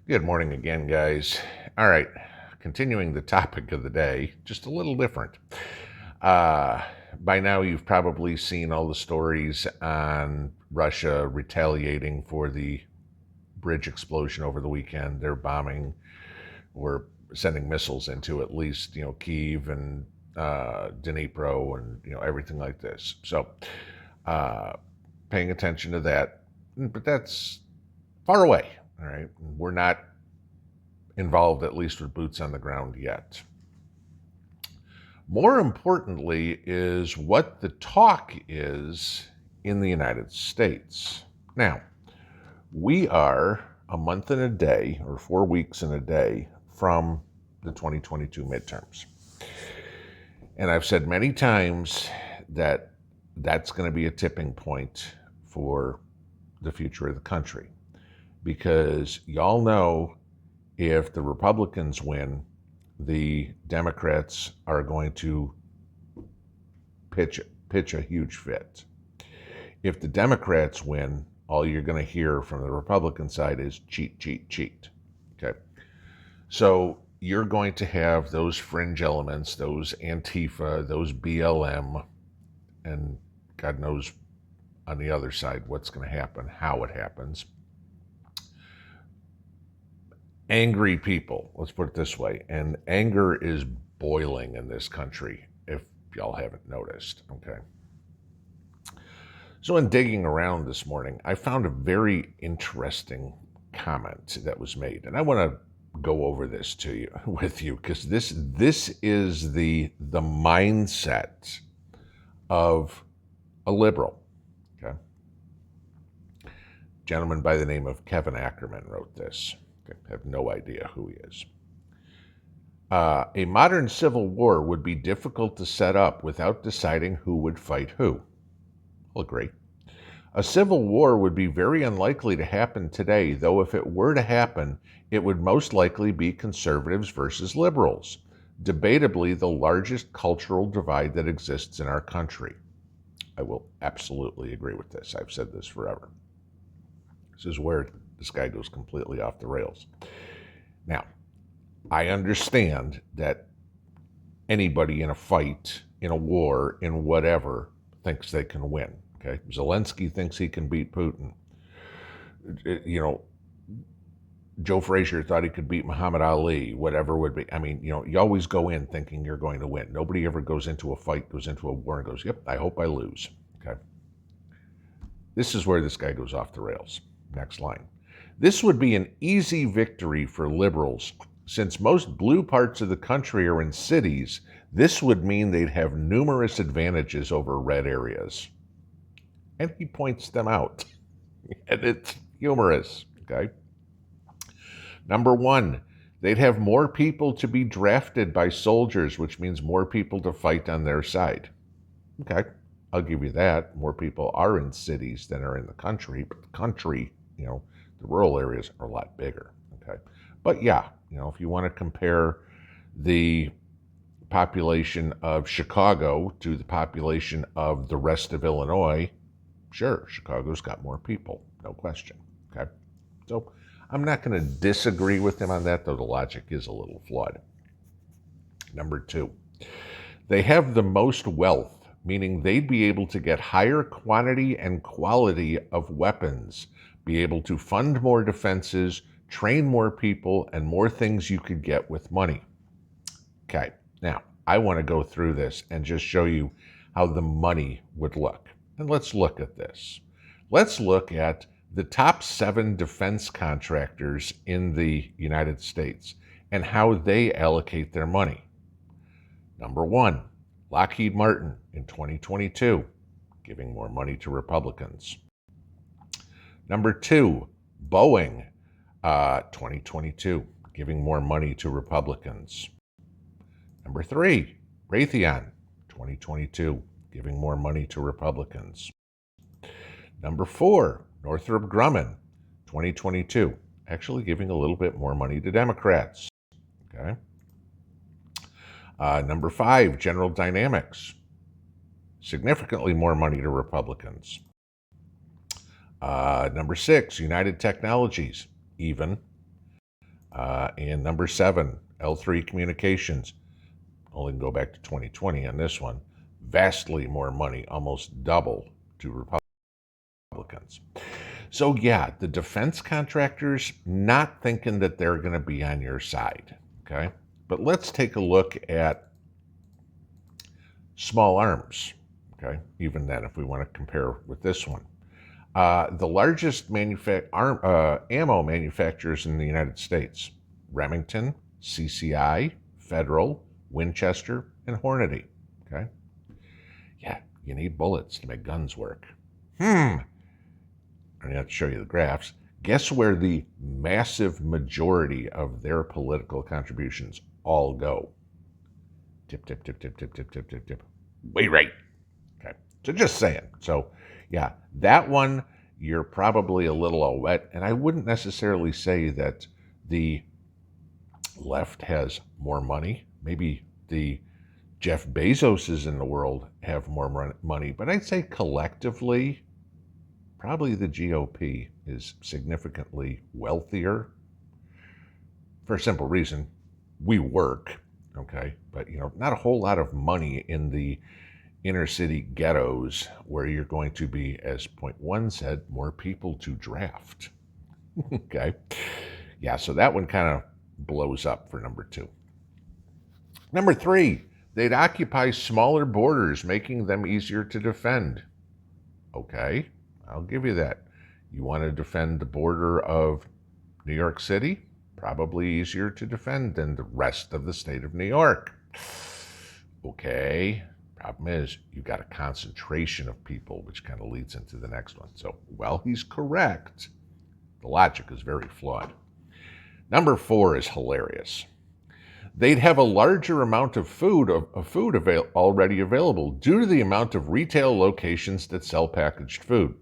Good morning again, guys. All right, continuing the topic of the day, just a little different. Uh, by now, you've probably seen all the stories on Russia retaliating for the bridge explosion over the weekend. They're bombing or sending missiles into at least, Kyiv and Dnipro and, everything like this. So, uh, paying attention to that. But that's far away, all right? We're not involved, at least with boots on the ground yet. More importantly, is what the talk is in the United States. Now, we are a month and a day, or 4 weeks and a day, from the 2022 midterms. And I've said many times that that's going to be a tipping point for the future of the country. Because y'all know if the Republicans win, the Democrats are going to pitch a huge fit. If the Democrats win, all you're going to hear from the Republican side is cheat, cheat, cheat. Okay. So you're going to have those fringe elements, those Antifa, those BLM, and God knows on the other side what's going to happen, how it happens. Angry people, let's put it this way, and anger is boiling in this country, if y'all haven't noticed, okay? So in digging around this morning, I found a very interesting comment that was made, and I want to go over this with you, because this is the mindset of a liberal, okay? A gentleman by the name of Kevin Ackerman wrote this. I have no idea who he is. A modern civil war would be difficult to set up without deciding who would fight who. I'll agree. A civil war would be very unlikely to happen today, though if it were to happen, it would most likely be conservatives versus liberals, debatably the largest cultural divide that exists in our country. I will absolutely agree with this. I've said this forever. This is where this guy goes completely off the rails. Now, I understand that anybody in a fight, in a war, in whatever, thinks they can win. Okay, Zelensky thinks he can beat Putin. Joe Frazier thought he could beat Muhammad Ali. Whatever would be. I mean, you always go in thinking you're going to win. Nobody ever goes into a fight, goes into a war, and goes, "Yep, I hope I lose." Okay. This is where this guy goes off the rails. Next line. This would be an easy victory for liberals. Since most blue parts of the country are in cities, this would mean they'd have numerous advantages over red areas. And he points them out. And it's humorous, okay? Number one, they'd have more people to be drafted by soldiers, which means more people to fight on their side. Okay, I'll give you that. More people are in cities than are in the country, but the country, the rural areas are a lot bigger, okay? But yeah, if you want to compare the population of Chicago to the population of the rest of Illinois, sure, Chicago's got more people, no question, okay? So I'm not going to disagree with him on that, though the logic is a little flawed. Number two, they have the most wealth, meaning they'd be able to get higher quantity and quality of weapons, be able to fund more defenses, train more people, and more things you could get with money. Okay, now I want to go through this and just show you how the money would look. And let's look at this. Let's look at the top 7 defense contractors in the United States and how they allocate their money. Number 1, Lockheed Martin in 2022, giving more money to Republicans. Number 2, Boeing, 2022, giving more money to Republicans. Number 3, Raytheon, 2022, giving more money to Republicans. Number 4, Northrop Grumman, 2022, actually giving a little bit more money to Democrats. Okay. Number 5, General Dynamics, significantly more money to Republicans. Number 6, United Technologies, even. And number 7, L3 Communications. Only can go back to 2020 on this one. Vastly more money, almost double to Republicans. So yeah, the defense contractors not thinking that they're going to be on your side, okay? But let's take a look at small arms, okay? Even then, if we want to compare with this one. The largest ammo manufacturers in the United States, Remington, CCI, Federal, Winchester, and Hornady, okay? Yeah, you need bullets to make guns work. I have to show you the graphs. Guess where the massive majority of their political contributions all go? Tip, tip, tip, tip, tip, tip, tip, tip, tip. Way right. Okay. So just saying. So yeah, that one, you're probably a little wet. And I wouldn't necessarily say that the left has more money. Maybe the Jeff Bezoses in the world have more money. But I'd say collectively, probably the GOP is significantly wealthier for a simple reason. We work, okay? But, not a whole lot of money in the inner city ghettos where you're going to be, as point 1 said, more people to draft, okay? Yeah, so that one kind of blows up for number 2. Number 3, they'd occupy smaller borders, making them easier to defend. Okay. I'll give you that. You want to defend the border of New York City? Probably easier to defend than the rest of the state of New York. Okay. Problem is, you've got a concentration of people, which kind of leads into the next one. So, while he's correct, the logic is very flawed. Number 4 is hilarious. They'd have a larger amount of food already available due to the amount of retail locations that sell packaged food.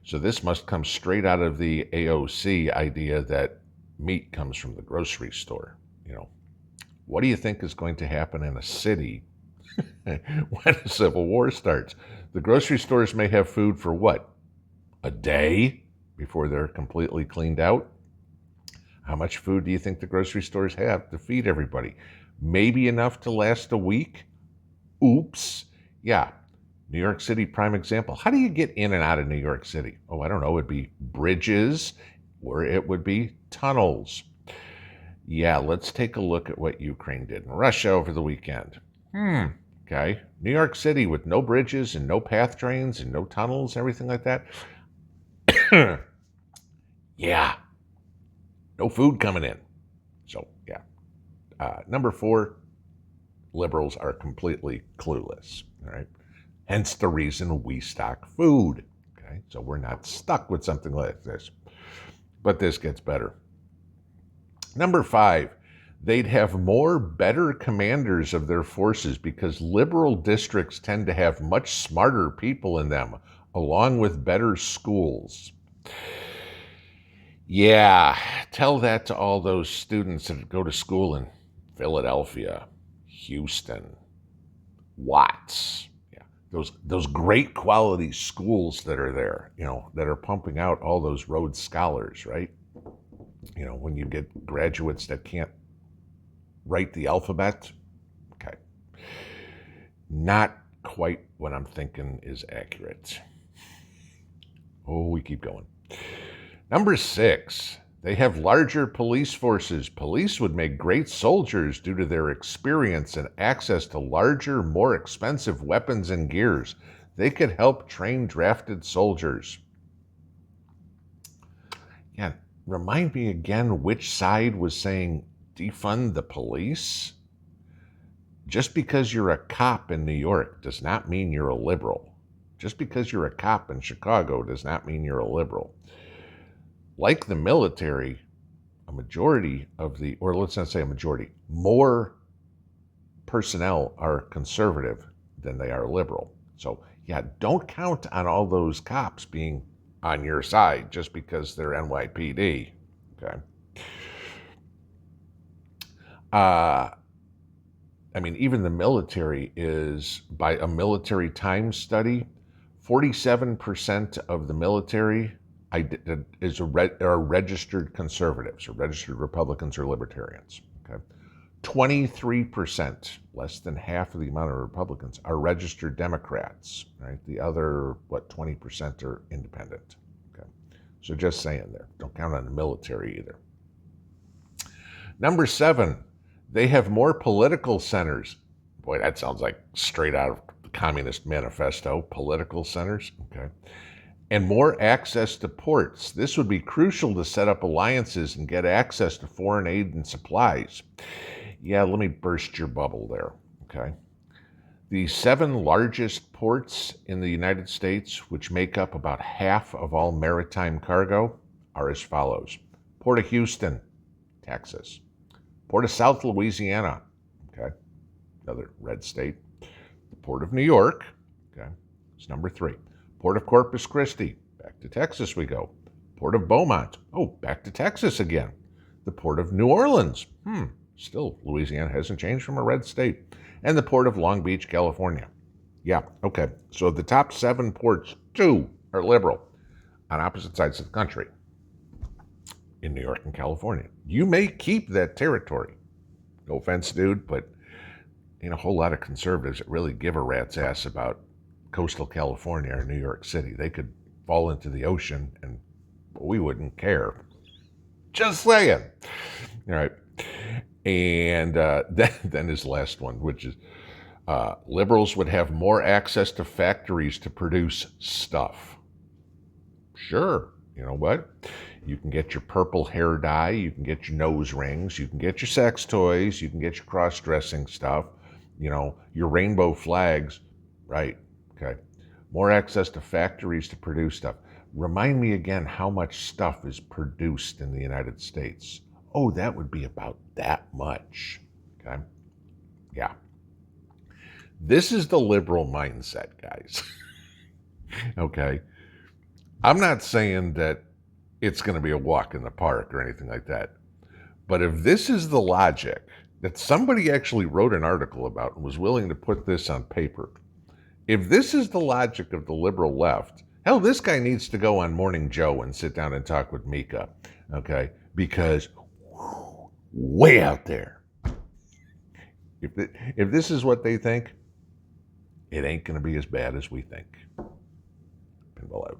So this must come straight out of the AOC idea that meat comes from the grocery store. What do you think is going to happen in a city when a civil war starts? The grocery stores may have food for what? A day before they're completely cleaned out? How much food do you think the grocery stores have to feed everybody? Maybe enough to last a week? Oops. Yeah. New York City, prime example. How do you get in and out of New York City? Oh, I don't know. It'd be bridges or it would be tunnels. Yeah, let's take a look at what Ukraine did in Russia over the weekend. Okay. New York City with no bridges and no path trains and no tunnels, everything like that. Yeah. No food coming in. So, yeah. Number 4, liberals are completely clueless. All right. Hence the reason we stock food. Okay. So we're not stuck with something like this. But this gets better. Number 5, they'd have better commanders of their forces because liberal districts tend to have much smarter people in them, along with better schools. Yeah, tell that to all those students that go to school in Philadelphia, Houston, Watts. Yeah, those great quality schools that are there, that are pumping out all those Rhodes Scholars, right? When you get graduates that can't write the alphabet. Okay. Not quite what I'm thinking is accurate. Oh, we keep going. Number 6, they have larger police forces. Police would make great soldiers due to their experience and access to larger, more expensive weapons and gears. They could help train drafted soldiers. Yeah, remind me again which side was saying defund the police? Just because you're a cop in New York does not mean you're a liberal. Just because you're a cop in Chicago does not mean you're a liberal. Like the military, a majority of or let's not say a majority, more personnel are conservative than they are liberal. So yeah, don't count on all those cops being on your side just because they're NYPD, okay? Even the military is, by a military times study, 47% of the military are registered conservatives, or registered Republicans or libertarians. Okay, 23%, less than half of the amount of Republicans, are registered Democrats. Right, the other 20% are independent. Okay, so just saying there. Don't count on the military either. Number 7, they have more political centers. Boy, that sounds like straight out of the Communist Manifesto. Political centers. Okay. And more access to ports. This would be crucial to set up alliances and get access to foreign aid and supplies. Yeah, let me burst your bubble there, okay? The 7 largest ports in the United States, which make up about half of all maritime cargo, are as follows. Port of Houston, Texas. Port of South Louisiana, okay, another red state. The Port of New York, okay, it's number 3. Port of Corpus Christi, back to Texas we go. Port of Beaumont, oh, back to Texas again. The Port of New Orleans, still Louisiana hasn't changed from a red state. And the Port of Long Beach, California. Yeah, okay, so the top 7 ports, 2 are liberal on opposite sides of the country in New York and California. You may keep that territory. No offense, dude, but a whole lot of conservatives that really give a rat's ass about coastal California or New York City. They could fall into the ocean and we wouldn't care. Just saying. All right. And then his last one, which is liberals would have more access to factories to produce stuff. Sure. You know what? You can get your purple hair dye, you can get your nose rings, you can get your sex toys, you can get your cross-dressing stuff, your rainbow flags, right? Okay. More access to factories to produce stuff. Remind me again how much stuff is produced in the United States. Oh, that would be about that much. Okay. Yeah. This is the liberal mindset, guys. Okay. I'm not saying that it's going to be a walk in the park or anything like that. But if this is the logic that somebody actually wrote an article about and was willing to put this on paper, if this is the logic of the liberal left, hell, this guy needs to go on Morning Joe and sit down and talk with Mika, okay? Because way out there. If this is what they think, it ain't going to be as bad as we think. Pinball out.